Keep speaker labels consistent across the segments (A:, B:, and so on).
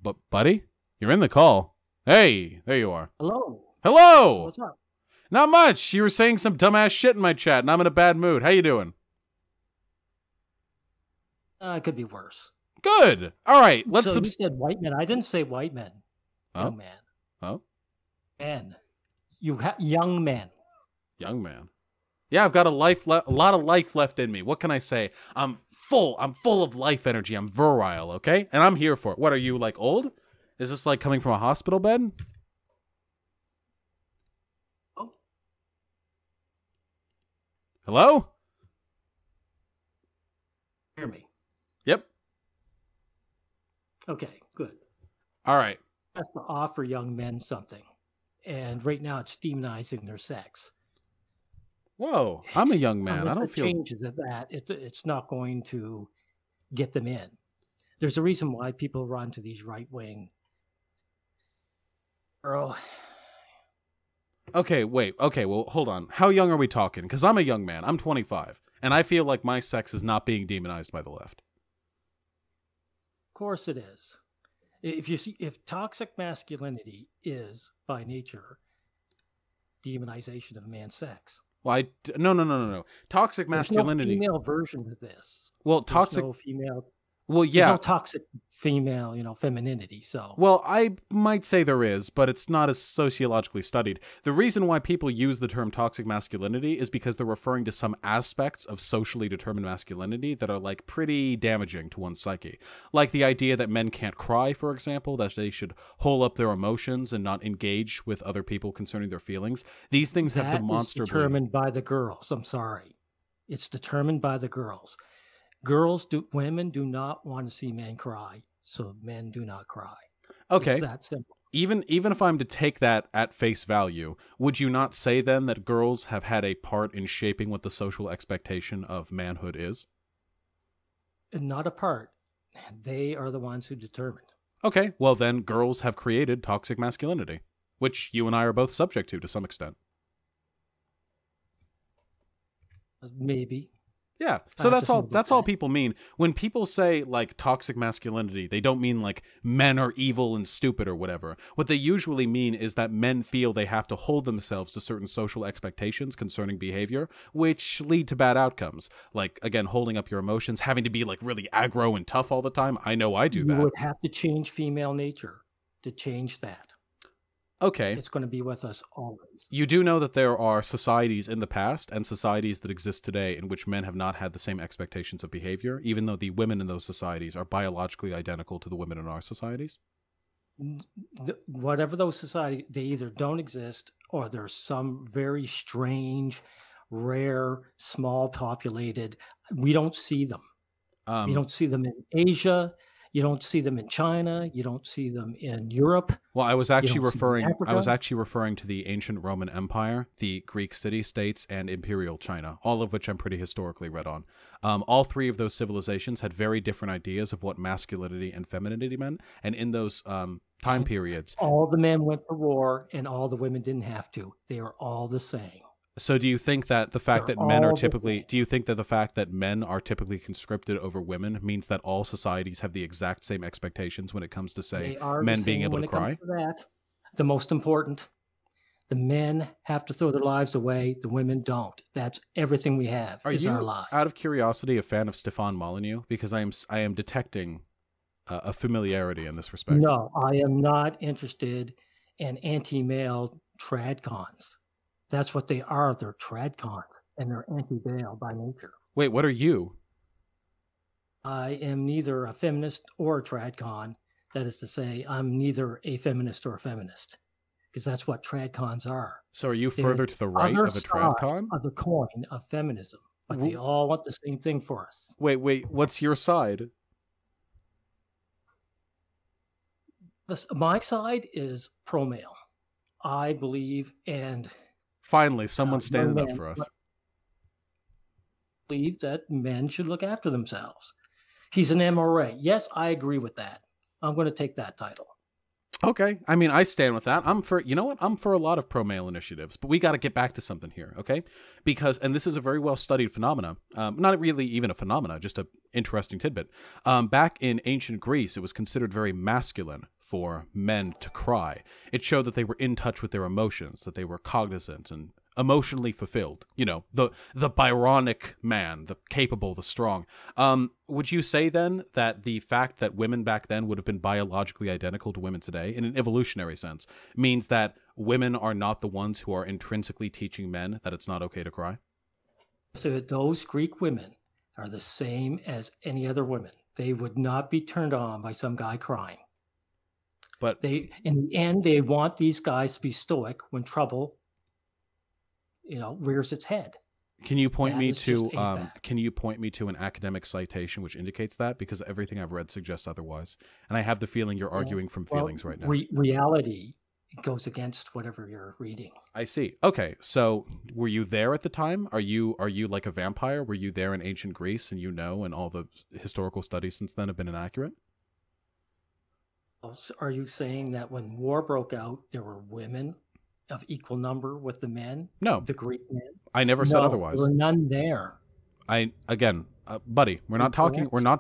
A: But buddy, you're in the call. Hey, there you are.
B: Hello.
A: Hello.
B: So what's up?
A: Not much. You were saying some dumbass shit in my chat, and I'm in a bad mood. How you doing?
B: It could be worse.
A: Good. All right. Let's.
B: So you said white men. I didn't say white men.
A: Oh.
B: Young man.
A: Oh.
B: Men. Young men.
A: Young man. Yeah, I've got a lot of life left in me. What can I say? I'm full of life energy. I'm virile, okay? And I'm here for it. What, are you, like, old? Is this, like, coming from a hospital bed?
B: Oh.
A: Hello?
B: Hear me.
A: Yep.
B: Okay, good.
A: All right.
B: I have to offer young men something. And right now it's demonizing their sex.
A: Whoa, I'm a young man. I don't feel...
B: changes of that. It's not going to get them in. There's a reason why people run to these right-wing... Girl.
A: Okay, wait. Okay, well, hold on. How young are we talking? Because I'm a young man. I'm 25. And I feel like my sex is not being demonized by the left.
B: Of course it is. If toxic masculinity is, by nature, demonization of man's sex...
A: Well, no. Toxic masculinity.
B: There's no female version of this.
A: Well, toxic.
B: There's no female.
A: Well, yeah.
B: There's no toxic female, femininity. So.
A: Well, I might say there is, but it's not as sociologically studied. The reason why people use the term toxic masculinity is because they're referring to some aspects of socially determined masculinity that are, like, pretty damaging to one's psyche. Like the idea that men can't cry, for example, that they should hold up their emotions and not engage with other people concerning their feelings. These things have demonstrably...
B: It's determined by the girls. I'm sorry. It's determined by the girls. Women do not want to see men cry, so men do not cry.
A: Okay.
B: It's that simple.
A: Even if I'm to take that at face value, would you not say then that girls have had a part in shaping what the social expectation of manhood is?
B: Not a part. They are the ones who determine.
A: Okay, well then girls have created toxic masculinity, which you and I are both subject to some extent.
B: Maybe.
A: Yeah, so that's all people mean. When people say, like, toxic masculinity, they don't mean, like, men are evil and stupid or whatever. What they usually mean is that men feel they have to hold themselves to certain social expectations concerning behavior, which lead to bad outcomes. Like, again, holding up your emotions, having to be, like, really aggro and tough all the time. I know I do that.
B: You would have to change female nature to change that.
A: Okay.
B: It's going to be with us always.
A: You do know that there are societies in the past and societies that exist today in which men have not had the same expectations of behavior, even though the women in those societies are biologically identical to the women in our societies?
B: Whatever those societies, they either don't exist or there's some very strange, rare, small populated. We don't see them. You don't see them in Asia. You don't see them in China. You don't see them in Europe.
A: Well, I was actually referring to the ancient Roman Empire, the Greek city-states, and Imperial China, all of which I'm pretty historically read on. All three of those civilizations had very different ideas of what masculinity and femininity meant, and in those time periods...
B: All the men went to war, and all the women didn't have to. They are all the same.
A: So do you think that the fact that men are typically... Do you think that the fact that men are typically conscripted over women means that all societies have the exact same expectations when it comes to, say, men being able to cry?
B: The most important, the men have to throw their lives away. The women don't. That's everything we have.
A: Are you, our lives. Out of curiosity, a fan of Stefan Molyneux? Because I am detecting a familiarity in this respect.
B: No, I am not interested in anti-male tradcons. That's what they are. They're tradcons, and they're anti-male by nature.
A: Wait, what are you?
B: I am neither a feminist or a tradcon. That is to say, I'm neither a feminist or a feminist, because that's what tradcons are.
A: So are you further to the right of a tradcon?
B: Of the coin of feminism, but they all want the same thing for us.
A: Wait, what's your side?
B: My side is pro-male. I believe, and...
A: Finally, someone standing up for us.
B: Believe that men should look after themselves. He's an MRA. Yes, I agree with that. I'm going to take that title.
A: Okay. I mean, I stand with that. I'm for, you know what? I'm for a lot of pro-male initiatives, but we got to get back to something here, okay? Because, and this is a very well-studied phenomena, not really even a phenomena, just an interesting tidbit. Back in ancient Greece, it was considered very masculine for men to cry. It showed that they were in touch with their emotions, that they were cognizant and emotionally fulfilled. You know, the Byronic man, the capable, the strong. Would you say then that the fact that women back then would have been biologically identical to women today, in an evolutionary sense, means that women are not the ones who are intrinsically teaching men that it's not okay to cry?
B: So those Greek women are the same as any other women. They would not be turned on by some guy crying.
A: But
B: they, in the end, they want these guys to be stoic when trouble, rears its head.
A: Can you point me to an academic citation which indicates that? Because everything I've read suggests otherwise, and I have the feeling you're arguing from feelings right now.
B: Reality goes against whatever you're reading.
A: I see. Okay, so were you there at the time? Are you like a vampire? Were you there in ancient Greece, and and all the historical studies since then have been inaccurate?
B: Are you saying that when war broke out, there were women of equal number with the men?
A: No.
B: The Greek men?
A: I never said otherwise.
B: There were none there.
A: Buddy, we're not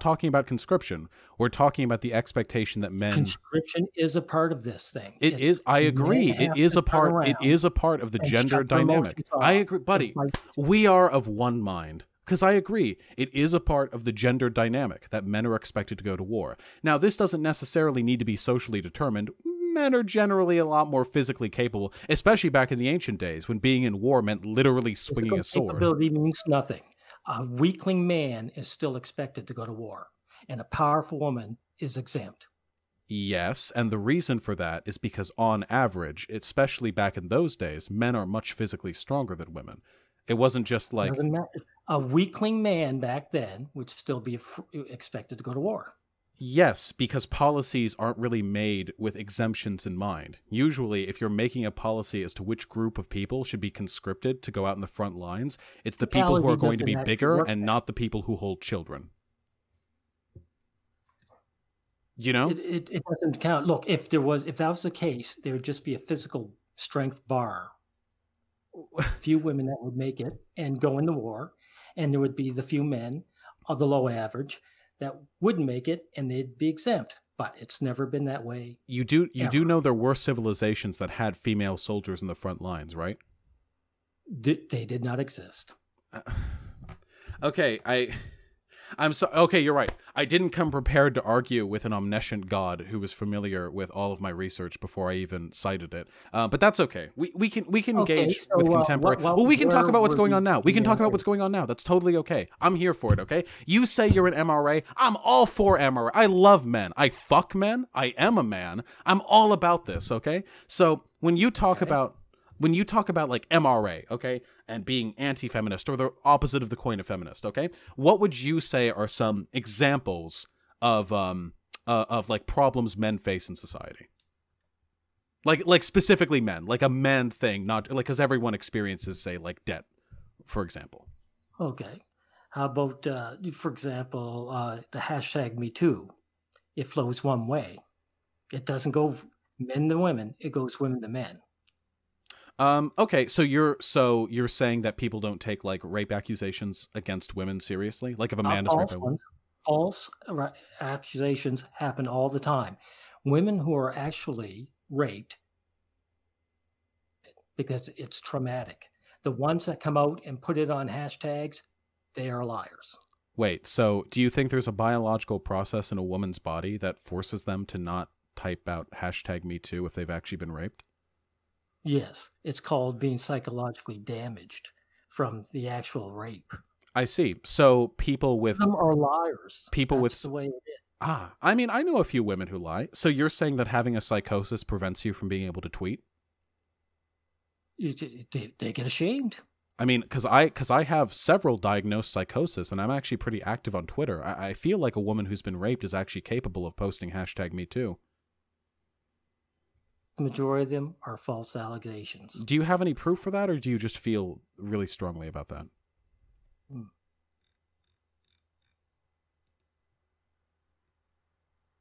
A: talking about conscription. We're talking about the expectation that men.
B: Conscription is a part of this thing.
A: It is. I agree. It is a part. It is a part of the gender dynamic. I agree, buddy. We are of one mind. Because I agree, it is a part of the gender dynamic that men are expected to go to war. Now, this doesn't necessarily need to be socially determined. Men are generally a lot more physically capable, especially back in the ancient days when being in war meant literally swinging a sword.
B: Capability means nothing. A weakling man is still expected to go to war, and a powerful woman is exempt.
A: Yes, and the reason for that is because on average, especially back in those days, men are much physically stronger than women. It wasn't just like
B: a weakling man back then would still be expected to go to war.
A: Yes, because policies aren't really made with exemptions in mind. Usually, if you're making a policy as to which group of people should be conscripted to go out in the front lines, it's the people who are going to be bigger and not the people who hold children. You know?
B: It doesn't count. Look, if that was the case, there would just be a physical strength bar. Few women that would make it and go into war, and there would be the few men of the low average that wouldn't make it, and they'd be exempt. But it's never been that way.
A: You do know there were civilizations that had female soldiers in the front lines, right?
B: They did not exist.
A: Okay, I'm so okay. You're right. I didn't come prepared to argue with an omniscient God who was familiar with all of my research before I even cited it. But that's okay. We can engage with contemporary. We can talk about what's going on now. We can talk about what's going on now. That's totally okay. I'm here for it. Okay. You say you're an MRA. I'm all for MRA. I love men. I fuck men. I am a man. I'm all about this. Okay. So when you talk about like MRA, okay, and being anti-feminist or the opposite of the coin of feminist, okay, what would you say are some examples of like problems men face in society? Like specifically men, like a man thing, not like because everyone experiences, say, like debt, for example.
B: Okay, how about for example, the hashtag #MeToo? It flows one way. It doesn't go men to women. It goes women to men.
A: Okay, so you're saying that people don't take like rape accusations against women seriously? Like if a man is raped by a woman?
B: False accusations happen all the time. Women who are actually raped because it's traumatic. The ones that come out and put it on hashtags, they are liars.
A: Wait, so do you think there's a biological process in a woman's body that forces them to not type out hashtag #MeToo if they've actually been raped?
B: Yes, it's called being psychologically damaged from the actual rape.
A: I see. So people with
B: them are liars.
A: That's
B: the way it is.
A: I mean, I know a few women who lie. So you're saying that having a psychosis prevents you from being able to tweet?
B: They get ashamed.
A: I mean, because I have several diagnosed psychosis, and I'm actually pretty active on Twitter. I feel like a woman who's been raped is actually capable of posting hashtag #MeToo.
B: The majority of them are false allegations.
A: Do you have any proof for that, or do you just feel really strongly about that?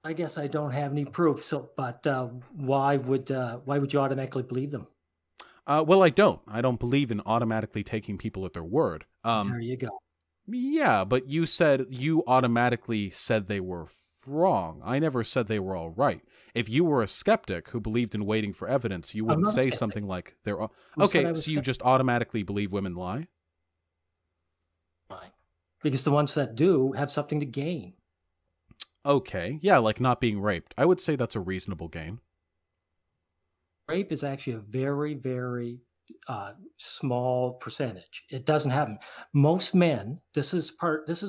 B: I guess I don't have any proof. So, but why would you automatically believe them?
A: Well, I don't. I don't believe in automatically taking people at their word.
B: There you go.
A: Yeah, but you said you automatically said they were wrong. I never said they were all right. If you were a skeptic who believed in waiting for evidence, you
B: I'm
A: wouldn't
B: not a
A: say
B: skeptic.
A: something like they're all...
B: Who said I
A: Okay,
B: was
A: so you just automatically believe women lie?
B: skeptic? Because the ones that do have something to gain.
A: Okay, yeah, like not being raped. I would say that's a reasonable gain.
B: Rape is actually a very, very small percentage. It doesn't happen. Most men, this is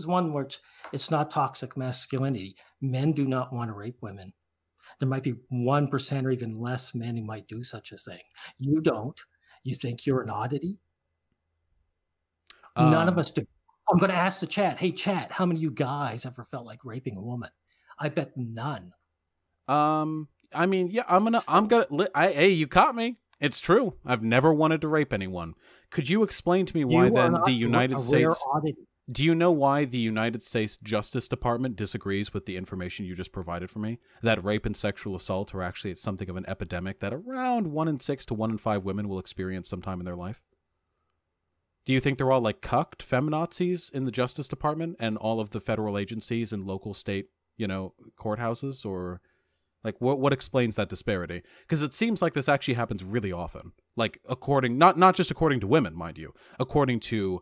B: one where it's not toxic masculinity. Men do not want to rape women. There might be 1% or even less men who might do such a thing. You don't. You think you're an oddity? None of us do. I'm going to ask the chat. Hey, chat, how many of you guys ever felt like raping a woman? I bet none.
A: I mean, yeah, hey, you caught me. It's true. I've never wanted to rape anyone. Could you explain to me why then the United States... Do you know why the United States Justice Department disagrees with the information you just provided for me? That rape and sexual assault are actually something of an epidemic that around 1 in 6 to 1 in 5 women will experience sometime in their life? Do you think they're all like cucked feminazis in the Justice Department and all of the federal agencies and local state, courthouses? Or like what explains that disparity? Because it seems like this actually happens really often. Like according, not just according to women, mind you, according to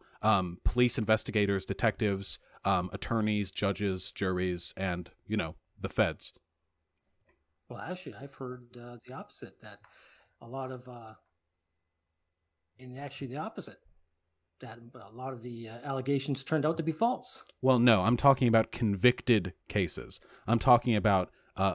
A: police investigators, detectives, attorneys, judges, juries, and the feds.
B: Well, actually, I've heard the opposite. That a lot of, and actually the opposite. That a lot of the allegations turned out to be false.
A: Well, no, I'm talking about convicted cases. I'm talking about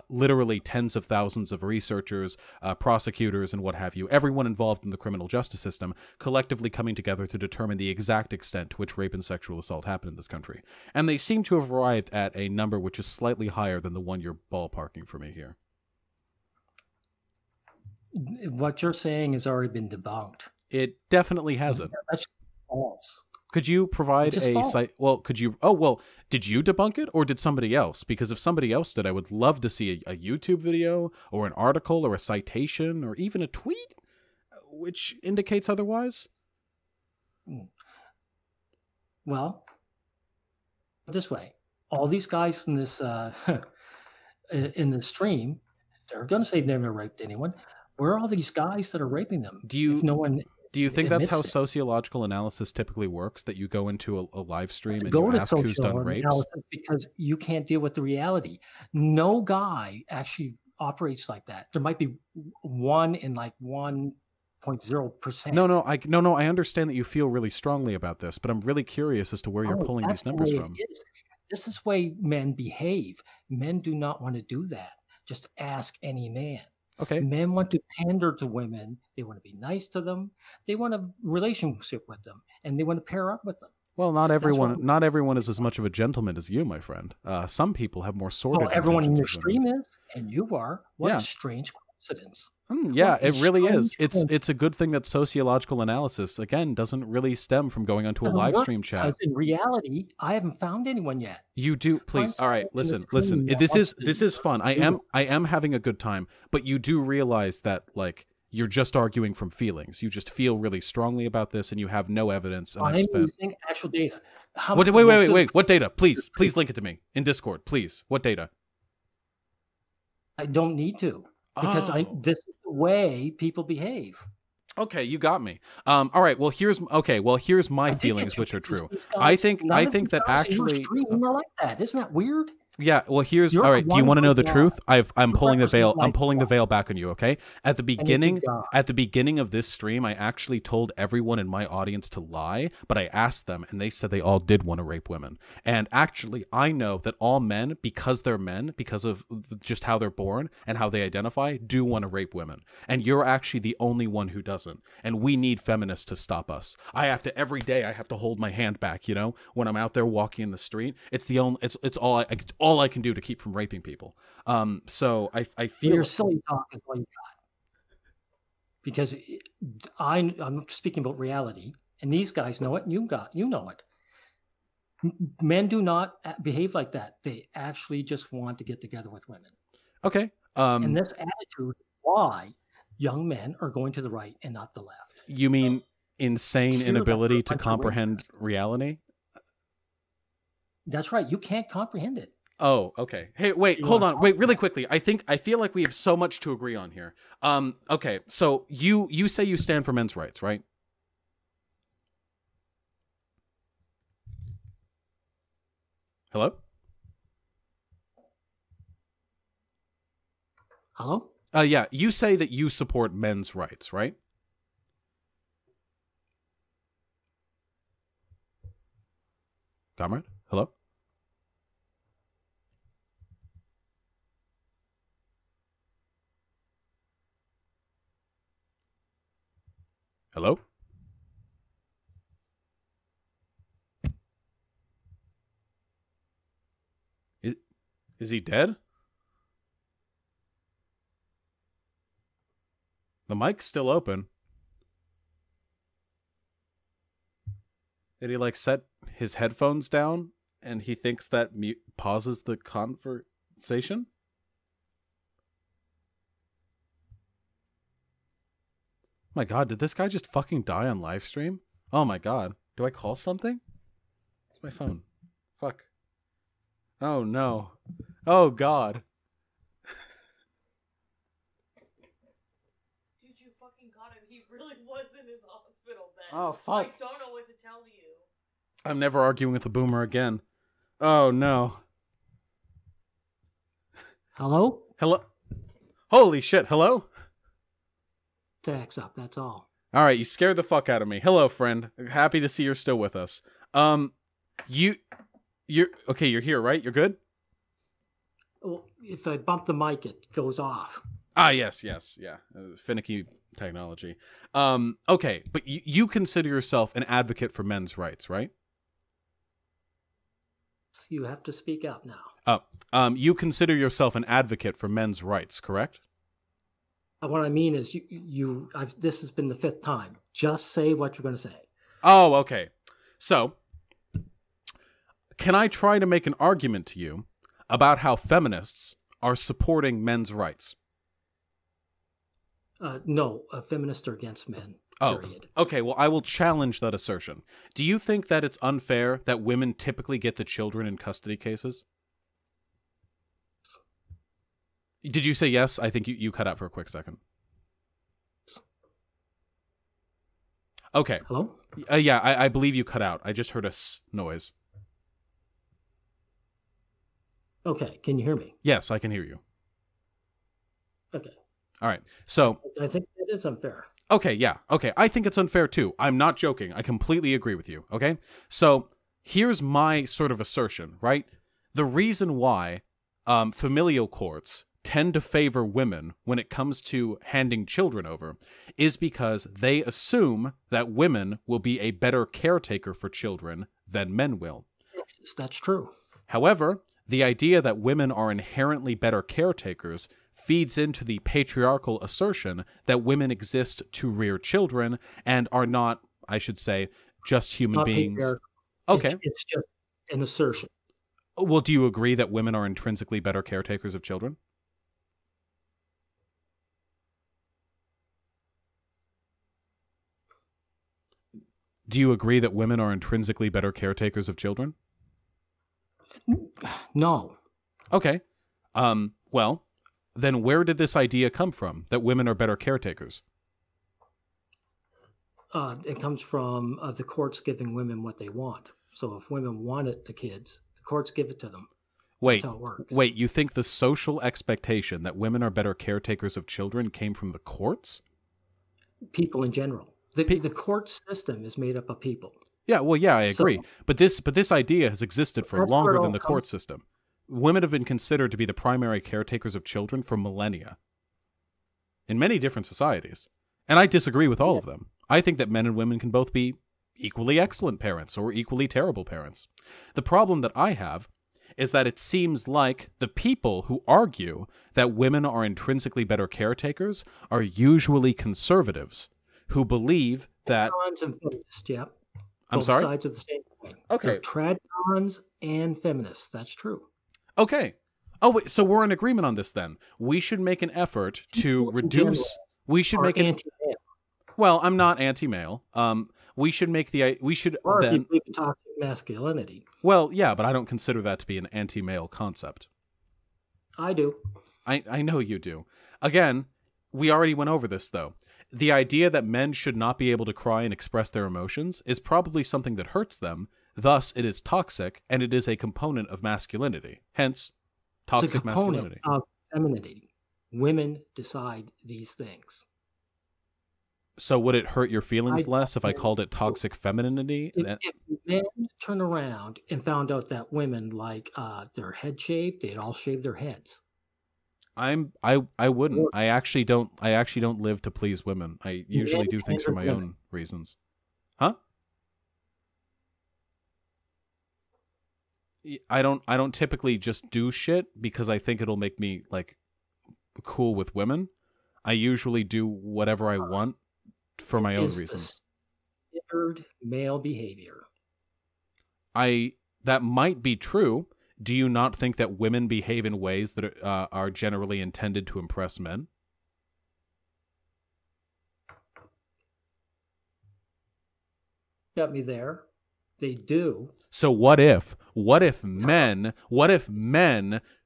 A: literally tens of thousands of researchers, prosecutors, and what have you, everyone involved in the criminal justice system, collectively coming together to determine the exact extent to which rape and sexual assault happened in this country. And they seem to have arrived at a number which is slightly higher than the one you're ballparking for me here.
B: What you're saying has already been debunked.
A: It definitely hasn't.
B: That's false.
A: Could you provide a site? Well, could you? Oh, well, did you debunk it or did somebody else? Because if somebody else did, I would love to see a YouTube video or an article or a citation or even a tweet which indicates otherwise.
B: Well, this way, all these guys in this stream, they're going to say they've never raped anyone. Where are all these guys that are raping them?
A: Do you think that's how
B: it.
A: sociological analysis typically works? That you go into a live stream and you ask who's done rapes?
B: Because you can't deal with the reality. No guy actually operates like that. There might be one in like 1.0%.
A: No, I understand that you feel really strongly about this, but I'm really curious as to where you're pulling these numbers from.
B: This is the way men behave. Men do not want to do that. Just ask any man.
A: Okay.
B: Men want to pander to women. They want to be nice to them. They want a relationship with them, and they want to pair up with them.
A: Well, not everyone is as much of a gentleman as you, my friend. Some people have more sordid.
B: Everyone in your stream is, and you are. What a strange coincidence.
A: Yeah, it really is. It's a good thing that sociological analysis, again, doesn't really stem from going onto a live stream chat.
B: Because in reality, I haven't found anyone yet.
A: You do, please. All right, listen. This is fun. I am having a good time, but you do realize that like you're just arguing from feelings. You just feel really strongly about this, and you have no evidence. And
B: I'm using actual data.
A: Wait. What data? Please link it to me in Discord, please. What data?
B: I don't need to. Because this is the way people behave.
A: Okay, you got me. All right. Well, here's my feelings, which are true. I think that actually
B: are like that. Isn't that weird?
A: Yeah, well, all right. Do you want to know the truth? I'm pulling the veil. I'm pulling the veil back on you. Okay. At the beginning of this stream, I actually told everyone in my audience to lie, but I asked them, and they said they all did want to rape women. And actually, I know that all men, because they're men, because of just how they're born and how they identify, do want to rape women. And you're actually the only one who doesn't. And we need feminists to stop us. Every day I have to hold my hand back. When I'm out there walking in the street, it's all I can do to keep from raping people. So I feel
B: your silly talk is all you got. Because I'm speaking about reality, and these guys know it, and you know it. Men do not behave like that. They actually just want to get together with women.
A: Okay.
B: And this attitude, why young men are going to the right and not the left.
A: You mean insane inability to comprehend reality?
B: That's right. You can't comprehend it.
A: Oh, okay. Hey, wait, hold on. Wait, really quickly. I feel like we have so much to agree on here. Okay. So you say you stand for men's rights, right? Hello?
B: Hello?
A: Yeah, you say that you support men's rights, right? Comrade? Hello? Hello? Is he dead? The mic's still open. Did he like set his headphones down and he thinks that pauses the conversation? My God, did this guy just fucking die on live stream? Oh my God. Do I call something? It's my phone. Fuck. Oh no. Oh God.
C: Dude, you fucking got him. He really was in his hospital bed.
A: Oh fuck.
C: I don't know what to tell you.
A: I'm never arguing with a boomer again. Oh no.
B: Hello?
A: Hello? Holy shit, hello?
B: Tax up, that's all.
A: Alright, you scared the fuck out of me. Hello, friend. Happy to see you're still with us. You're okay, you're here, right? You're good?
B: Well, if I bump the mic, it goes off.
A: Ah, yes, yeah. Finicky technology. Okay, but you consider yourself an advocate for men's rights, right?
B: You have to speak up now.
A: You consider yourself an advocate for men's rights, correct?
B: What I mean is, this has been the 5th time. Just say what you're going to say.
A: Oh, okay. So, can I try to make an argument to you about how feminists are supporting men's rights?
B: No, feminists are against men. Period.
A: Oh, okay. Well, I will challenge that assertion. Do you think that it's unfair that women typically get the children in custody cases? Did you say yes? I think you cut out for a quick second. Okay.
B: Hello?
A: Yeah, I believe you cut out. I just heard a s noise.
B: Okay, can you hear me?
A: Yes, I can hear you.
B: Okay.
A: All right. So
B: I think it is unfair.
A: Okay, yeah. Okay, I think it's unfair too. I'm not joking. I completely agree with you, okay? So here's my sort of assertion, right? The reason why familial courts tend to favor women when it comes to handing children over is because they assume that women will be a better caretaker for children than men will.
B: Yes, that's true.
A: However, the idea that women are inherently better caretakers feeds into the patriarchal assertion that women exist to rear children and are not, I should say, just human beings. Okay.
B: It's just an assertion.
A: Well, do you agree that women are intrinsically better caretakers of children? Do you agree that women are intrinsically better caretakers of children?
B: No.
A: Okay. Well, then where did this idea come from, that women are better caretakers?
B: It comes from the courts giving women what they want. So if women wanted the kids, the courts give it to them.
A: Wait,
B: that's how it works.
A: Wait, you think the social expectation that women are better caretakers of children came from the courts?
B: People in general. The court system is made up of people.
A: Yeah, well, yeah, I agree. But this idea has existed for longer than the court system. Women have been considered to be the primary caretakers of children for millennia in many different societies. And I disagree with all of them. I think that men and women can both be equally excellent parents or equally terrible parents. The problem that I have is that it seems like the people who argue that women are intrinsically better caretakers are usually conservatives who believe that...
B: Yeah.
A: I'm sorry?
B: Both sides of the same
A: Okay.
B: They're tradicons and feminists. That's true.
A: Okay. Oh, wait. So we're in agreement on this then. We should make an effort to reduce. We should make it.
B: Anti-male.
A: Well, I'm not anti-male. We should make the. We should
B: Or if
A: then.
B: you believe in toxic masculinity.
A: Well, yeah, but I don't consider that to be an anti-male concept.
B: I do.
A: I know you do. Again, we already went over this, though. The idea that men should not be able to cry and express their emotions is probably something that hurts them. Thus, it is toxic, and it is a component of masculinity. Hence, toxic
B: it's a component
A: masculinity.
B: Of femininity. Women decide these things.
A: So would it hurt your feelings less if I called it toxic femininity?
B: If men turn around and found out that women like their head shaved, they'd all shave their heads.
A: I wouldn't. I actually don't live to please women. I usually do things for my own reasons. Huh? I don't typically just do shit because I think it'll make me like cool with women. I usually do whatever I want for my own reasons.
B: Standard male behavior.
A: That might be true. Do you not think that women behave in ways that are generally intended to impress men?
B: Got me there. They do.
A: So what if men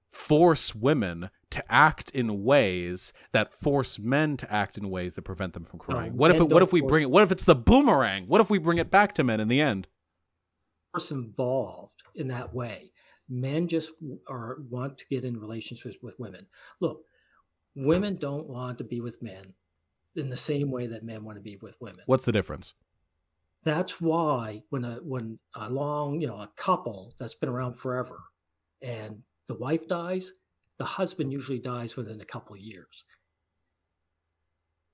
A: force women to act in ways that force men to act in ways that prevent them from crying? What if it's the boomerang? What if we bring it back to men in the end?
B: Involved in that way. Men just want to get in relationships with women. Look, women don't want to be with men in the same way that men want to be with women.
A: What's the difference?
B: That's why when a couple that's been around forever and the wife dies, the husband usually dies within a couple of years.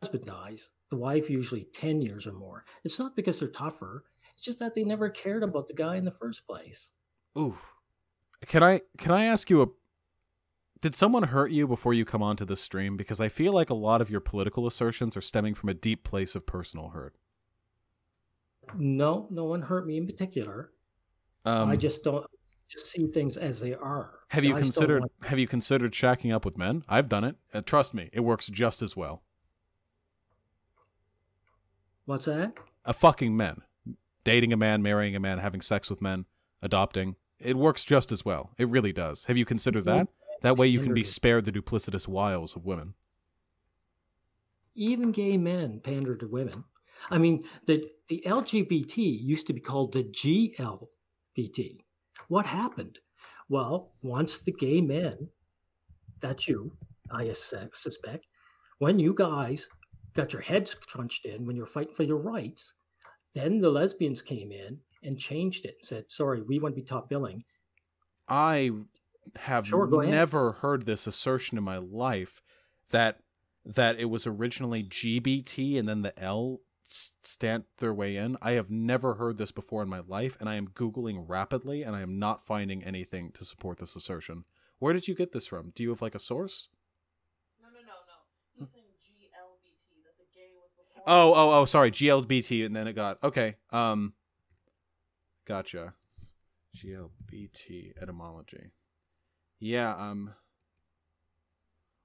B: The husband dies, the wife usually 10 years or more. It's not because they're tougher. It's just that they never cared about the guy in the first place.
A: Ooh. Can I ask you did someone hurt you before you come onto this stream? Because I feel like a lot of your political assertions are stemming from a deep place of personal hurt.
B: No one hurt me in particular. I just see things as they are.
A: Have you considered shacking up with men? I've done it. Trust me, it works just as well.
B: What's that?
A: Fucking men. Dating a man, marrying a man, having sex with men, adopting. It works just as well. It really does. Have you considered that? That way you can be spared the duplicitous wiles of women.
B: Even gay men pander to women. I mean, the LGBT used to be called the GLBT. What happened? Well, once the gay men, that's you, I suspect, when you guys got your heads crunched in, when you're fighting for your rights, then the lesbians came in and changed it and said, sorry, we want to be top billing.
A: I have never heard this assertion in my life that it was originally GBT and then the L stamped their way in. I have never heard this before in my life, and I am Googling rapidly, and I am not finding anything to support this assertion. Where did you get this from? Do you have like a source?
C: No. He's saying GLBT, that the gay was before.
A: Oh, sorry, GLBT, and then it got okay. Gotcha. GLBT etymology. Yeah,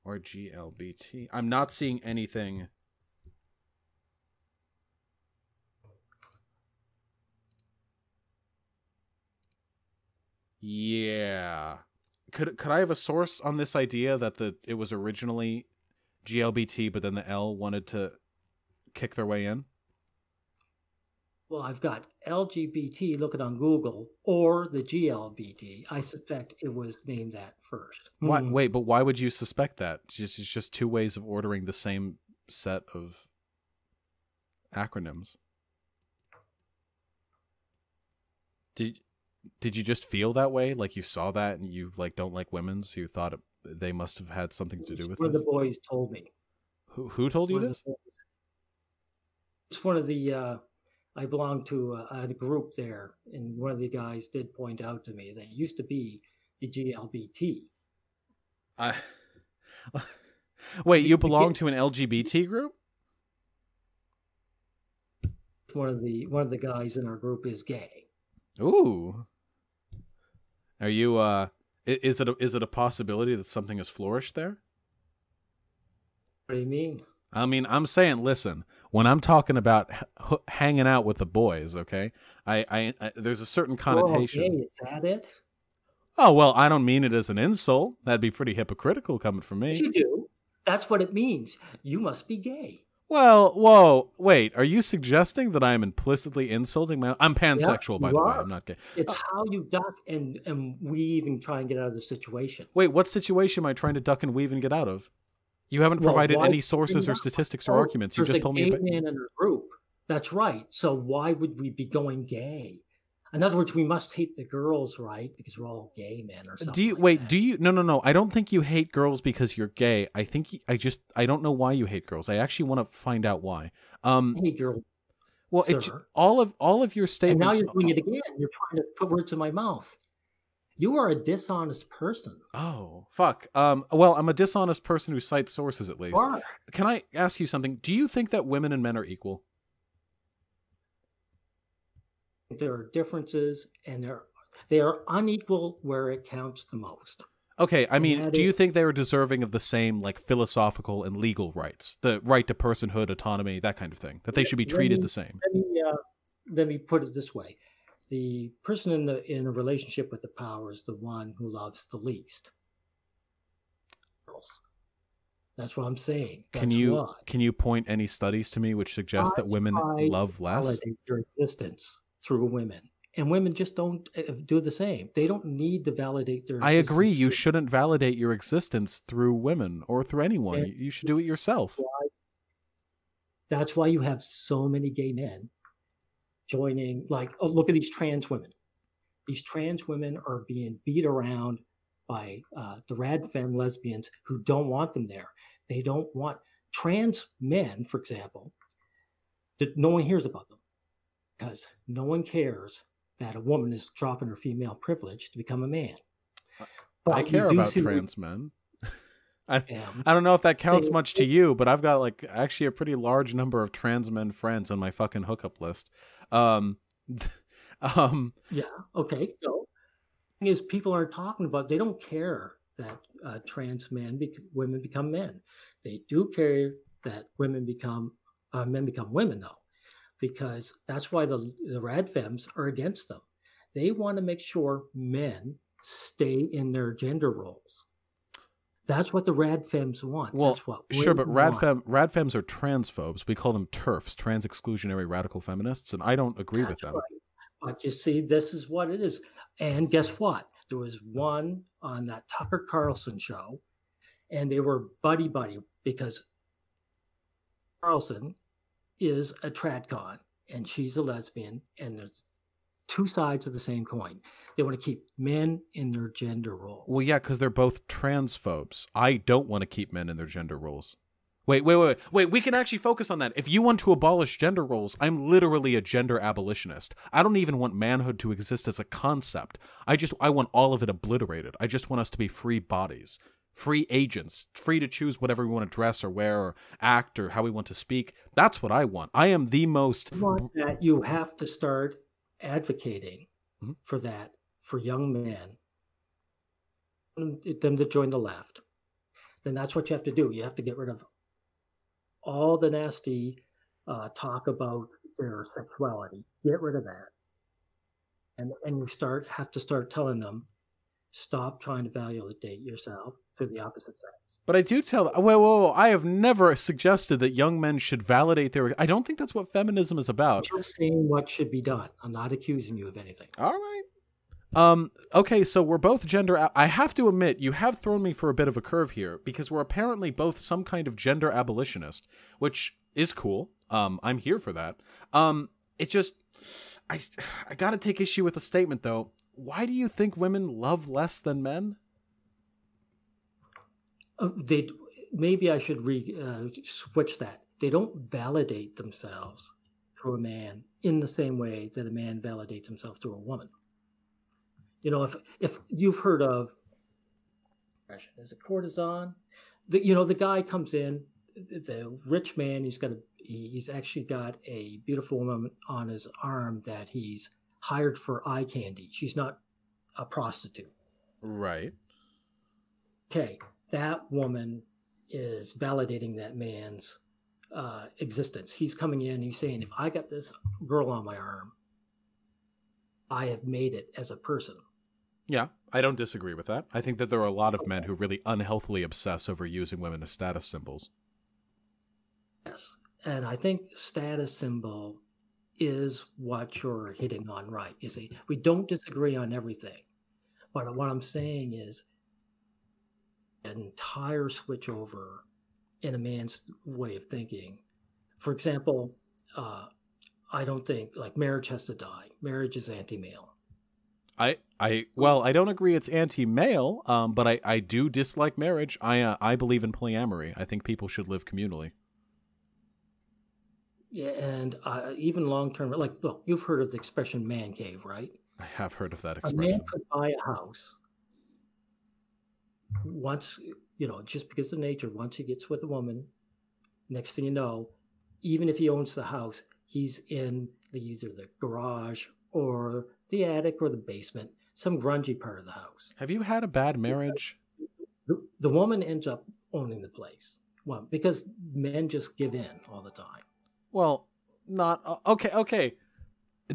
A: or GLBT. I'm not seeing anything. Yeah. Could I have a source on this idea that it was originally GLBT, but then the L wanted to kick their way in?
B: Well, I've got LGBT, look it on Google, or the GLBT. I suspect it was named that first.
A: Why, wait, but why would you suspect that? It's just two ways of ordering the same set of acronyms. Did you just feel that way? Like you saw that and you like don't like women, so you thought they must have had something to do with it?
B: One of the boys told me.
A: Who told you this?
B: It's one of the... I belong to a group there, and one of the guys did point out to me that it used to be the GLBT.
A: Wait, you belong to an LGBT group?
B: One of the guys in our group is gay.
A: Ooh. Are you is it a possibility that something has flourished there?
B: What do you mean?
A: I mean, I'm saying, listen, when I'm talking about hanging out with the boys, okay, I there's a certain connotation.
B: Okay, is that it?
A: Oh, well, I don't mean it as an insult. That'd be pretty hypocritical coming from
B: Yes,
A: me.
B: you do. That's what it means. You must be gay.
A: Well, whoa, wait, are you suggesting that I am implicitly insulting my... I'm pansexual, by the way. I'm not gay.
B: It's how you duck and weave and try and get out of the situation.
A: Wait, what situation am I trying to duck and weave and get out of? You haven't provided any sources or statistics or arguments. You just told me
B: about... man in a group. That's right. So why would we be going gay? In other words, we must hate the girls, right? Because we're all gay men or something.
A: No. I don't think you hate girls because you're gay. I think I don't know why you hate girls. I actually want to find out why.
B: I hate girls.
A: Well, all of your statements.
B: And now you're doing it again. You're trying to put words in my mouth. You are a dishonest person.
A: Oh, fuck. Well, I'm a dishonest person who cites sources at least.
B: Why?
A: Can I ask you something? Do you think that women and men are equal?
B: There are differences, and they are unequal where it counts the most.
A: Okay, I mean, do you think they are deserving of the same, like, philosophical and legal rights? The right to personhood, autonomy, that kind of thing? That they should be treated the same?
B: Let me put it this way. The person in a relationship with the power is the one who loves the least. That's what I'm saying.
A: Can you point any studies to me which suggest that women love less?
B: Validate their existence through women. And women just don't do the same. They don't need to validate their existence.
A: I agree. You shouldn't validate your existence through women or through anyone. You should do it yourself.
B: That's why you have so many gay men joining. Like, oh, look at these trans women. These trans women are being beat around by the rad femme lesbians who don't want them there. They don't want trans men, for example, that no one hears about them. Because no one cares that a woman is dropping her female privilege to become a man.
A: But I care about trans men. I don't know if that counts much to you, but I've got like actually a pretty large number of trans men friends on my fucking hookup list.
B: Yeah. Okay. So, the thing is, people aren't talking about. They don't care that trans women become men. They do care that men become women, though. Because that's why the rad femmes are against them. They want to make sure men stay in their gender roles. That's what the rad femmes want.
A: Well,
B: that's what
A: sure, but rad femmes are transphobes. We call them TERFs, trans exclusionary radical feminists, and I don't agree with them.
B: Right. But you see, this is what it is. And guess what? There was one on that Tucker Carlson show, and they were buddy because Carlson is a tradcon and she's a lesbian, and there's two sides of the same coin. They want to keep men in their gender roles.
A: Well, yeah, because they're both transphobes. I don't want to keep men in their gender roles. Wait. We can actually focus on that. If you want to abolish gender roles, I'm literally a gender abolitionist. I don't even want manhood to exist as a concept. I want all of it obliterated. I just want us to be free bodies. Free agents, free to choose whatever we want to dress or wear or act or how we want to speak. That's what I want. I am the most...
B: You have to start advocating for that for young men, them to join the left. Then that's what you have to do. You have to get rid of all the nasty talk about their sexuality. Get rid of that. And you have to start telling them, stop trying to validate yourself to the opposite sex.
A: But I do tell... Whoa. I have never suggested that young men should validate their... I don't think that's what feminism is about.
B: I'm just saying what should be done. I'm not accusing you of anything.
A: All right. Okay, so we're both gender... I have to admit, you have thrown me for a bit of a curve here, because we're apparently both some kind of gender abolitionist, which is cool. I'm here for that. It just... I gotta take issue with the statement, though. Why do you think women love less than men?
B: Maybe I should switch that. They don't validate themselves through a man in the same way that a man validates himself through a woman. You know, if you've heard of depression, is it cortisone? The guy comes in, the rich man. He's actually got a beautiful woman on his arm that he's hired for eye candy. She's not a prostitute.
A: Right.
B: Okay, that woman is validating that man's existence. He's coming in, he's saying, if I got this girl on my arm, I have made it as a person.
A: Yeah, I don't disagree with that. I think that there are a lot of men who really unhealthily obsess over using women as status symbols.
B: Yes, and I think status symbol is what you're hitting on right. You see, we don't disagree on everything. But what I'm saying is an entire switch over in a man's way of thinking. For example, I don't think like marriage has to die. Marriage is anti-male.
A: Well, I don't agree it's anti-male, but I do dislike marriage. I believe in polyamory. I think people should live communally.
B: Yeah, and even long-term, like, look, you've heard of the expression man cave, right?
A: I have heard of that
B: A
A: expression.
B: man could buy a house once, just because of nature, once he gets with a woman, next thing you know, even if he owns the house, he's in either the garage or the attic or the basement, some grungy part of the house.
A: Have you had a bad marriage?
B: The woman ends up owning the place. Well, because men just give in all the time.
A: Well, not okay.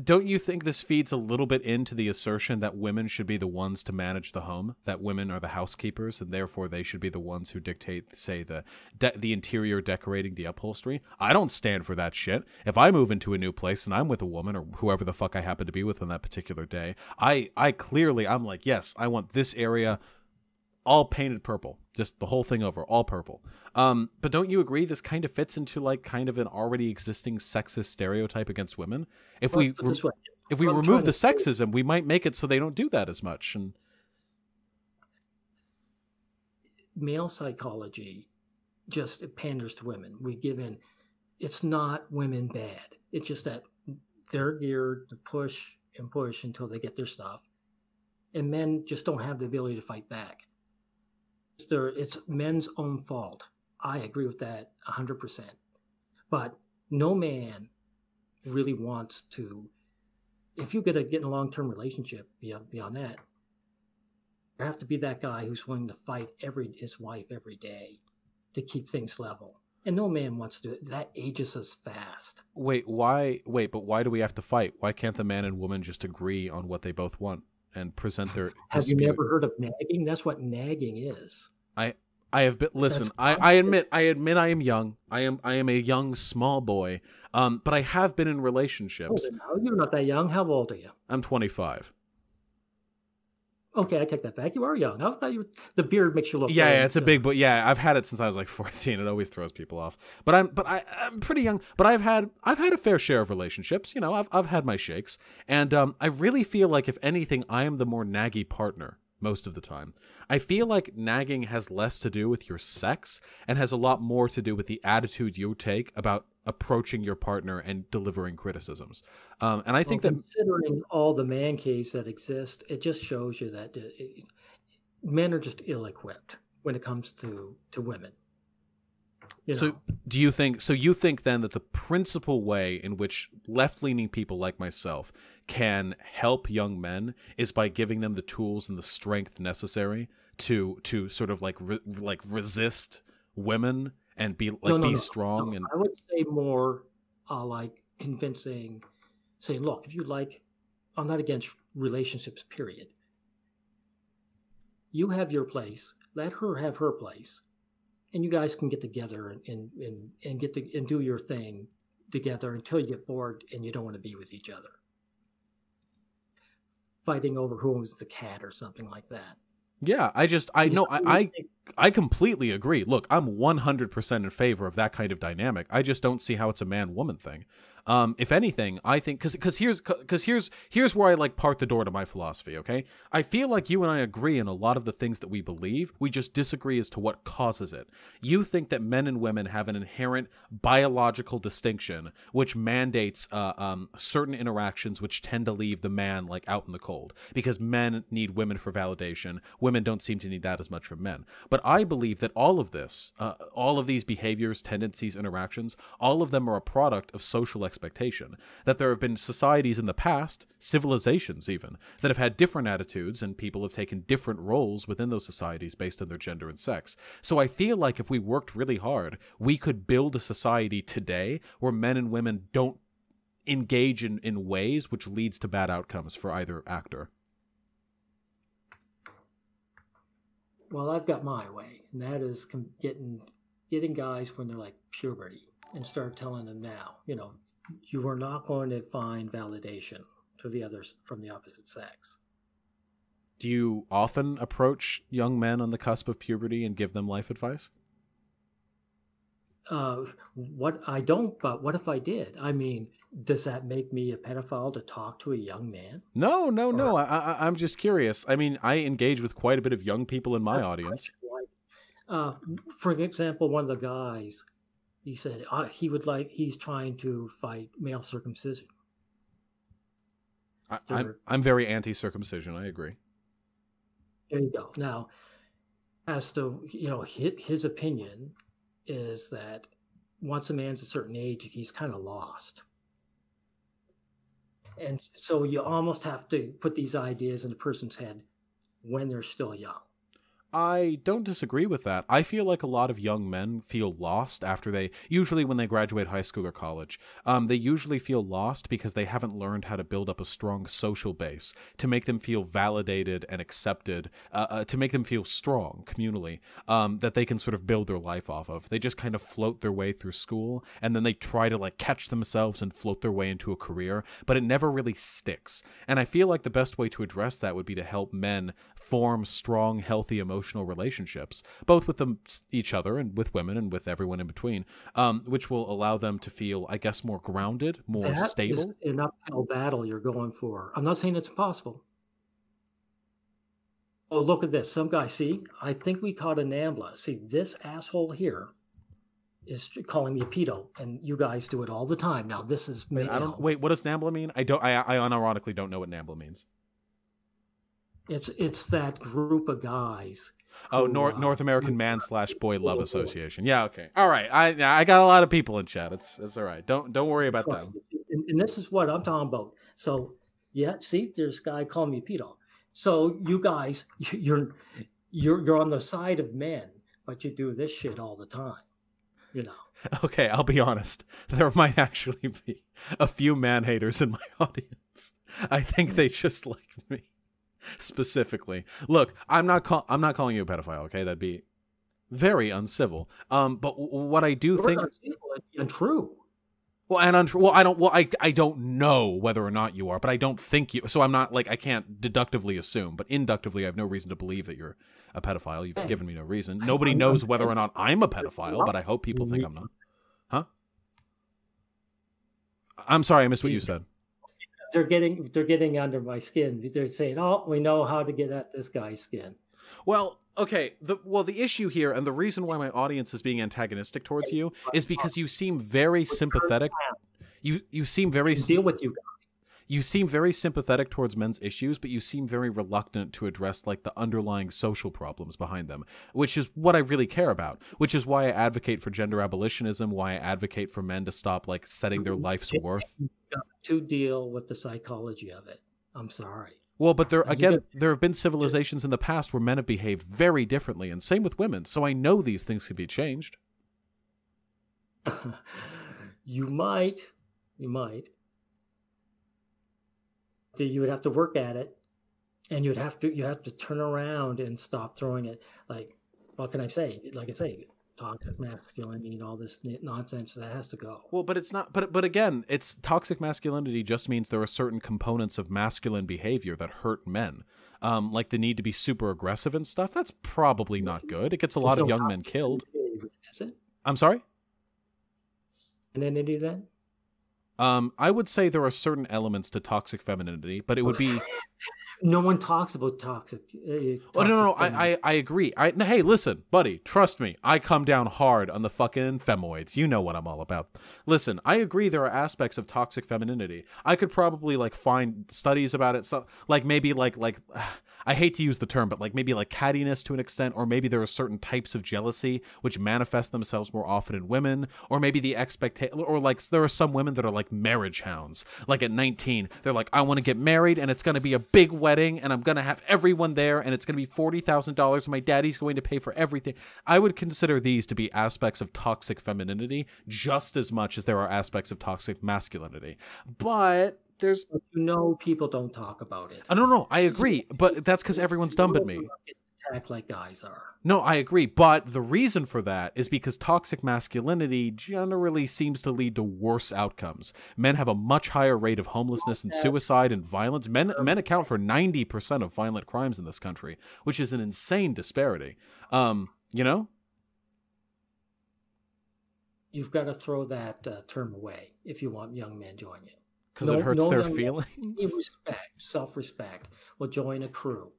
A: Don't you think this feeds a little bit into the assertion that women should be the ones to manage the home, that women are the housekeepers, and therefore they should be the ones who dictate, say, the interior decorating, the upholstery? I don't stand for that shit. If I move into a new place and I'm with a woman or whoever the fuck I happen to be with on that particular day, I'm like, yes, I want this area all painted purple, just the whole thing over, all purple. But don't you agree this kind of fits into like kind of an already existing sexist stereotype against women? If we remove the sexism, we might make it so they don't do that as much. And
B: male psychology just panders to women. We give in. It's not women bad. It's just that they're geared to push and push until they get their stuff, and men just don't have the ability to fight back. It's men's own fault. I agree with that 100%. But no man really wants to. If you get in a long-term relationship beyond that, you have to be that guy who's willing to fight his wife every day to keep things level. And no man wants to do it. That ages us fast.
A: But why do we have to fight? Why can't the man and woman just agree on what they both want and present their
B: Have
A: dispute?
B: you never heard of nagging? That's what nagging is.
A: I have been, listen, I admit I am young. I am a young small boy. But I have been in relationships.
B: Oh, you're not that young. How old are you?
A: I'm 25.
B: Okay, I take that back. You are young. I thought the beard makes you look.
A: Yeah, it's a big, but yeah, I've had it since I was like 14. It always throws people off. But I'm pretty young. But I've had a fair share of relationships. I've had my shakes, and I really feel like if anything, I am the more naggy partner most of the time. I feel like nagging has less to do with your sex and has a lot more to do with the attitude you take about approaching your partner and delivering criticisms. And I think that
B: considering all the man caves that exist, it just shows you that men are just ill-equipped when it comes to women.
A: So you think then that the principal way in which left-leaning people like myself can help young men is by giving them the tools and the strength necessary to sort of like resist women and be strong?
B: No.
A: And
B: I would say more like convincing, saying, look, if you like, I'm not against relationships, period. You have your place, let her have her place. And you guys can get together and do your thing together until you get bored and you don't want to be with each other. Fighting over who owns the cat or something like that.
A: Yeah, I completely agree. Look, I'm 100% in favor of that kind of dynamic. I just don't see how it's a man-woman thing. If anything, I think because here's where I like part the door to my philosophy. Okay, I feel like you and I agree in a lot of the things that we believe. We just disagree as to what causes it. You think that men and women have an inherent biological distinction, which mandates certain interactions which tend to leave the man like out in the cold because men need women for validation. Women don't seem to need that as much from men. But I believe that all of this, all of these behaviors, tendencies, interactions, all of them are a product of social expectation. That there have been societies in the past, civilizations even, that have had different attitudes, and people have taken different roles within those societies based on their gender and sex. So I feel like if we worked really hard, we could build a society today where men and women don't engage in ways which leads to bad outcomes for either actor.
B: Well, I've got my way, and that is getting guys when they're like puberty and start telling them now, you are not going to find validation to the others from the opposite sex.
A: Do you often approach young men on the cusp of puberty and give them life advice?
B: What I don't, but what if I did? I mean, does that make me a pedophile to talk to a young man?
A: No. I'm just curious. I mean, I engage with quite a bit of young people in my audience.
B: For example, one of the guys, he said he's trying to fight male circumcision.
A: I'm very anti-circumcision. I agree.
B: There you go. Now, as to his opinion is that once a man's a certain age, he's kind of lost. And so you almost have to put these ideas in a person's head when they're still young.
A: I don't disagree with that. I feel like a lot of young men feel lost after usually when they graduate high school or college, they usually feel lost because they haven't learned how to build up a strong social base to make them feel validated and accepted, to make them feel strong communally, that they can sort of build their life off of. They just kind of float their way through school, and then they try to catch themselves and float their way into a career, but it never really sticks. And I feel like the best way to address that would be to help men form strong, healthy, emotional relationships, both with each other and with women and with everyone in between, which will allow them to feel, I guess, more grounded, more stable.
B: That is an uphill battle you're going for. I'm not saying it's impossible. Oh, look at this. Some guy, I think we caught an NAMBLA. See, this asshole here is calling me a pedo, and you guys do it all the time. Now, this is...
A: Wait, what does NAMBLA mean? I unironically don't know what NAMBLA means.
B: It's that group of guys.
A: Oh, North American Man / Boy Love Association. Yeah, okay. All right. I got a lot of people in chat. It's all right. Don't worry about them.
B: And this is what I'm talking about. So, yeah, see, there's a guy calling me pedo. So you guys, you're on the side of men, but you do this shit all the time. Okay,
A: I'll be honest. There might actually be a few man haters in my audience. I think they just like me. Specifically, look, I'm not calling you a pedophile. Okay, that'd be very uncivil. But what I do think
B: untrue.
A: Well, and untrue. Well, I don't know whether or not you are, but I don't think you. So I'm not I can't deductively assume, but inductively, I have no reason to believe that you're a pedophile. You've given me no reason. Nobody knows whether or not I'm a pedophile, but I hope people think I'm not. Huh? I'm sorry, I missed what you said.
B: They're getting under my skin. They're saying, "Oh, we know how to get at this guy's skin."
A: Well, okay. The issue here, and the reason why my audience is being antagonistic towards you, is because you seem very sympathetic. You seem very
B: deal with you guys.
A: You seem very sympathetic towards men's issues, but you seem very reluctant to address the underlying social problems behind them, which is what I really care about, which is why I advocate for gender abolitionism, why I advocate for men to stop setting their life's worth.
B: To deal with the psychology of it. I'm sorry.
A: Well, but there have been civilizations in the past where men have behaved very differently, and same with women, so I know these things can be changed.
B: You might. You would have to work at it, and you have to turn around and stop throwing it. What can I say? Like I say, toxic masculinity and all this nonsense that has to go.
A: Well, but it's not. But again, it's toxic masculinity just means there are certain components of masculine behavior that hurt men, like the need to be super aggressive and stuff. That's probably not good. It gets a lot of young men killed.
B: Is it?
A: I'm sorry.
B: Femininity then?
A: I would say there are certain elements to toxic femininity, but it would be.
B: No one talks about toxic.
A: No. I agree. Hey, listen, buddy, trust me. I come down hard on the fucking femoids. You know what I'm all about. Listen, I agree there are aspects of toxic femininity. I could probably find studies about it. So maybe I hate to use the term, but like maybe like cattiness to an extent, or maybe there are certain types of jealousy which manifest themselves more often in women, or maybe the expectation, or like there are some women that are like marriage hounds. Like at 19, they're like, I want to get married and it's going to be a big wedding and I'm going to have everyone there and it's going to be $40,000 and my daddy's going to pay for everything. I would consider these to be aspects of toxic femininity just as much as there are aspects of toxic masculinity. But there's,
B: people don't talk about it.
A: I don't know. I agree, but that's because everyone's dumb but me.
B: Act like guys are.
A: No, I agree, but the reason for that is because toxic masculinity generally seems to lead to worse outcomes. Men have a much higher rate of homelessness and suicide and violence. Men account for 90% of violent crimes in this country, which is an insane disparity. You know?
B: You've got to throw that term away if you want young men joining you.
A: Because it hurts their feelings?
B: Respect, self-respect will join a crew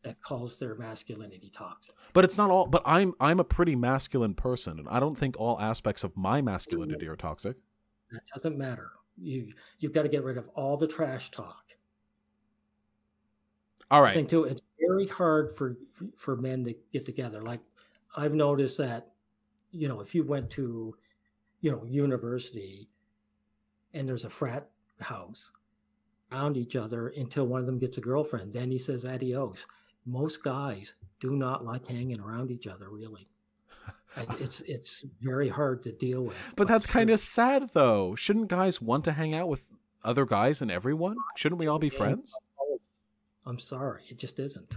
B: that calls their masculinity toxic.
A: But it's not all, but I'm a pretty masculine person, and I don't think all aspects of my masculinity are toxic.
B: That doesn't matter. You've got to get rid of all the trash talk.
A: All right.
B: I think too, it's very hard for men to get together. Like I've noticed that, if you went to, university and there's a frat house around each until one of them gets a girlfriend, then he says adios. Most guys do not like hanging around each other, really. It's very hard to deal with.
A: But that's kind of sad, though. Shouldn't guys want to hang out with other guys and everyone? Shouldn't we all be friends?
B: I'm sorry, it just isn't.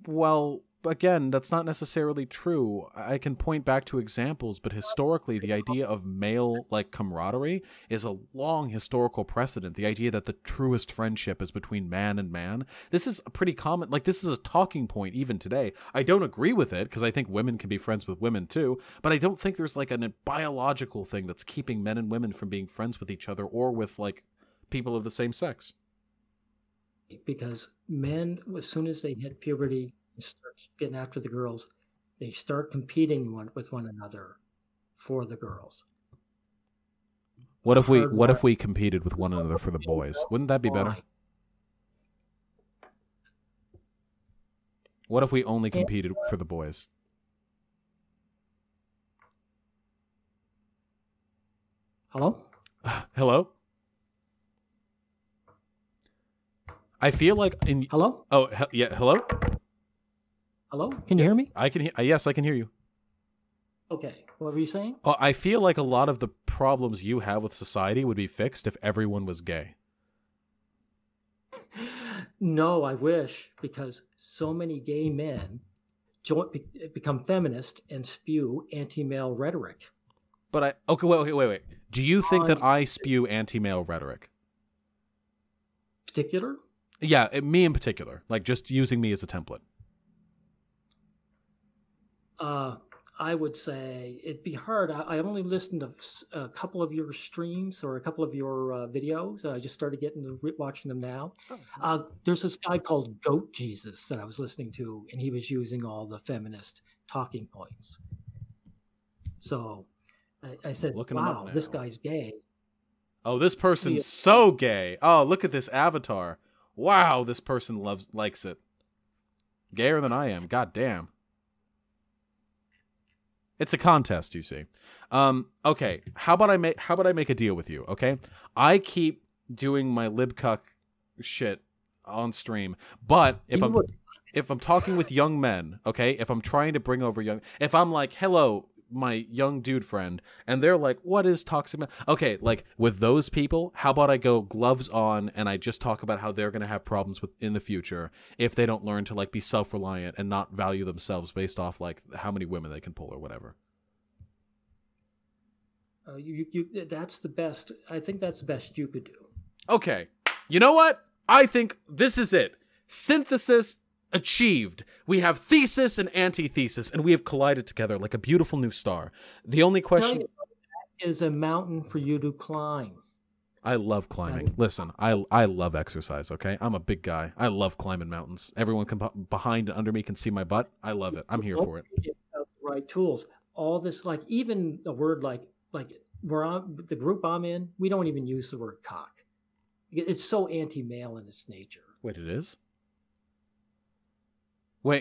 A: Well, again, that's not necessarily true. I can point back to examples, but historically, the idea of male camaraderie is a long historical precedent. The idea that the truest friendship is between man and man. This is a pretty common, this is a talking point even today. I don't agree with it because I think women can be friends with women too, but I don't think there's a biological thing that's keeping men and women from being friends with each other or with people of the same sex.
B: Because men, as soon as they hit puberty, start getting after the girls, they start competing with one another for the girls.
A: What if we competed with one another for the boys? Wouldn't that be better? What if we only competed for the boys?
B: Hello?
A: Hello? I feel like in...
B: Hello?
A: Oh, yeah, hello?
B: Hello? Can you hear me?
A: I can. Yes, I can hear you.
B: Okay. What were you saying?
A: I feel like a lot of the problems you have with society would be fixed if everyone was gay.
B: No, I wish, because so many gay men become feminist and spew anti-male rhetoric.
A: But wait. Do you think that I spew anti-male rhetoric?
B: Particular?
A: Yeah, me in particular. Just using me as a template.
B: I would say it'd be hard. I only listened to a couple of your streams or a couple of your videos. I just started watching them now. There's this guy called Goat Jesus that I was listening to, and he was using all the feminist talking points. So I said, wow, this guy's gay.
A: Oh, this person's so gay. Oh, look at this avatar. Wow, this person likes it. Gayer than I am. God damn. It's a contest, you see. Okay, how about I make a deal with you, okay? I keep doing my libcuck shit on stream, but if I'm talking with young men, okay? If I'm trying to bring over if I'm like, "Hello, my young dude friend," and they're like, "What is toxic?" Okay, with those people, how about I go gloves on and I just talk about how they're going to have problems in the future if they don't learn to be self-reliant and not value themselves based off how many women they can pull or whatever.
B: That's the best. I think that's the best you could do.
A: Okay. You know what? I think this is it. Synthesis achieved. We have thesis and antithesis, and we have collided together like a beautiful new star. The only question
B: is a mountain for you to climb.
A: I love climbing. Listen, I love exercise, okay? I'm a big guy. I love climbing mountains. Everyone behind and under me can see my butt. I love it. I'm here for it.
B: The right tools. All this, even a word like the group I'm in, we don't even use the word cock. It's so anti-male in its nature.
A: Wait, it is?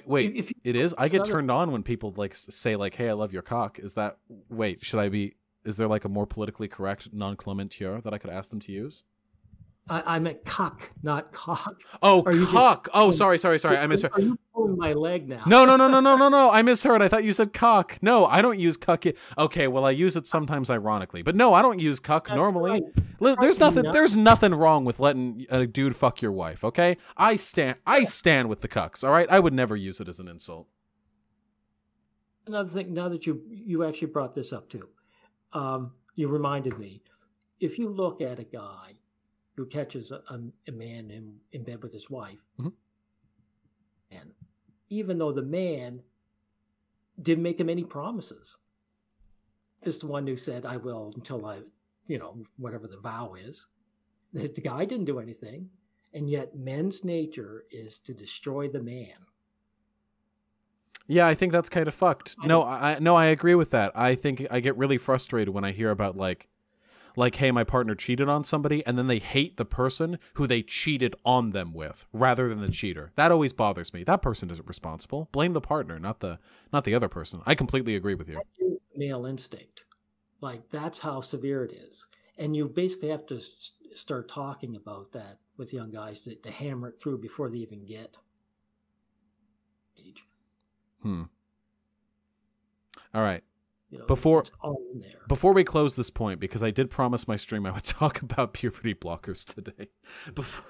A: Wait,
B: If
A: it is? I get
B: another-
A: turned on when people like say like, "Hey, I love your cock." Is that? Wait, should I be? Is there like a more politically correct non-clementure that I could ask them to use?
B: I meant cock, not cock.
A: Oh,
B: Are you just-
A: cock. Oh, sorry. I misheard.
B: Are you pulling my leg now?
A: No. I misheard. I thought you said cock. No, I don't use cuck. Okay, well, I use it sometimes ironically, but no, I don't use cuck
B: That's
A: normally.
B: right.
A: There's nothing wrong with letting a dude fuck your wife. Okay, I stand with the cucks. All right, I would never use it as an insult.
B: Another thing, now that you actually brought this up too, you reminded me. If you look at a guy who catches a man in bed with his wife,
A: Mhm.
B: and even though the man didn't make him any promises, this the one who said, "I will until I, whatever the vow is." The guy didn't do anything, and yet men's nature is to destroy the man.
A: Yeah, I think that's kind of fucked. No, I agree with that. I think I get really frustrated when I hear about like, hey, my partner cheated on somebody, and then they hate the person who they cheated on them with, rather than the cheater. That always bothers me. That person isn't responsible. Blame the partner, not the other person. I completely agree with you.
B: That is male instinct. Like, that's how severe it is. And you basically have to start talking about that with young guys to hammer it through before they even get age.
A: All right.
B: Before it's all in there.
A: Before we close this point, because I did promise my stream I would talk about puberty blockers today. Before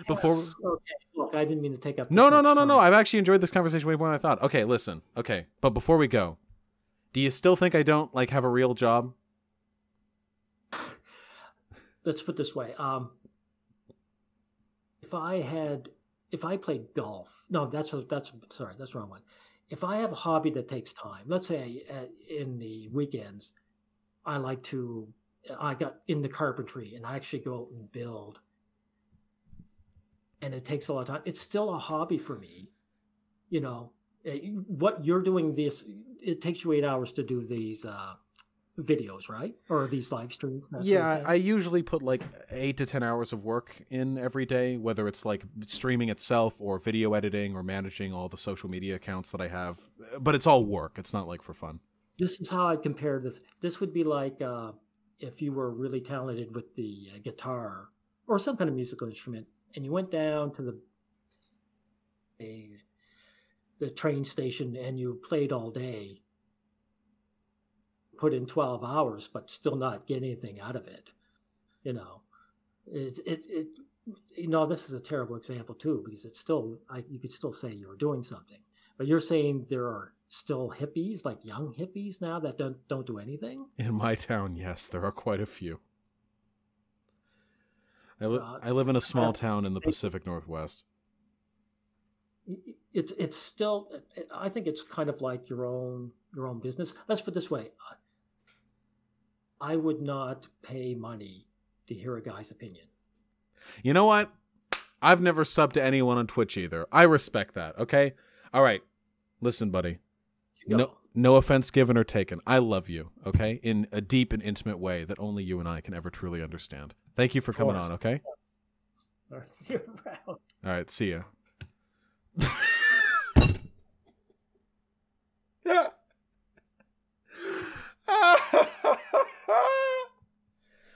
B: Yes. Okay. Look, I didn't mean to take up.
A: No. I've actually enjoyed this conversation way more than I thought. Okay, listen. Okay, but before we go, do you still think I don't like have a real job?
B: Let's put it this way. If I played golf, no, that's sorry, that's the wrong one. If I have a hobby that takes time, let's say in the weekends, I got into carpentry and I actually go out and build, and it takes a lot of time. It's still a hobby for me. What you're doing it takes you 8 hours to do these videos, right? Or these live streams.
A: Yeah, I usually put like 8 to 10 hours of work in every day, whether it's like streaming itself or video editing or managing all the social media accounts that I have. But it's all work. It's not like for fun.
B: This is how I compare this. This would be like if you were really talented with the guitar or some kind of musical instrument, and you went down to the train station and you played all day, put in 12 hours, but still not get anything out of it. This is a terrible example too, because it's still, you could still say you're doing something, but you're saying there are still hippies, like young hippies now, that don't do anything.
A: In my town, yes, there are quite a few. I live in a small town in the Pacific Northwest.
B: It's still, I think it's kind of like your own business. Let's put it this way. I would not pay money to hear a guy's opinion.
A: You know what? I've never subbed to anyone on Twitch either. I respect that, okay? All right. Listen, buddy. No offense given or taken. I love you, okay? In a deep and intimate way that only you and I can ever truly understand. Thank you for coming on, okay?
B: All right, see you around.
A: All right, see ya.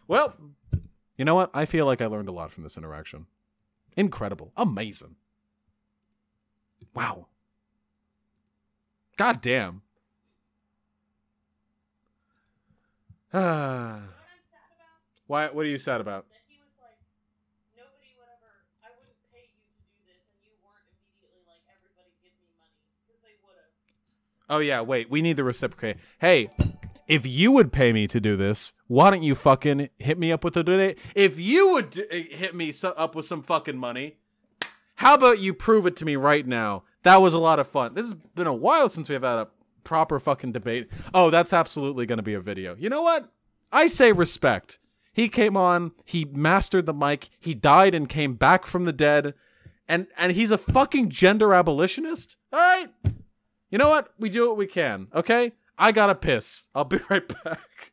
A: Well, you know what? I feel like I learned a lot from this interaction. Incredible. Amazing. Wow. God damn. Why? What are you sad about?
C: That he was like, nobody would ever, I wouldn't pay you to do this, and you weren't immediately like, everybody give me money, because they would have.
A: Oh yeah, wait, we need the reciprocate. Hey, if you would pay me to do this, why don't you fucking hit me up with a donate? If you would hit me up with some fucking money, how about you prove it to me right now? That was a lot of fun. This has been a while since we've had a proper fucking debate. Oh, that's absolutely going to be a video. You know what? I say respect. He came on, he mastered the mic, he died and came back from the dead, and he's a fucking gender abolitionist? All right. You know what? We do what we can, okay? I gotta piss. I'll be right back.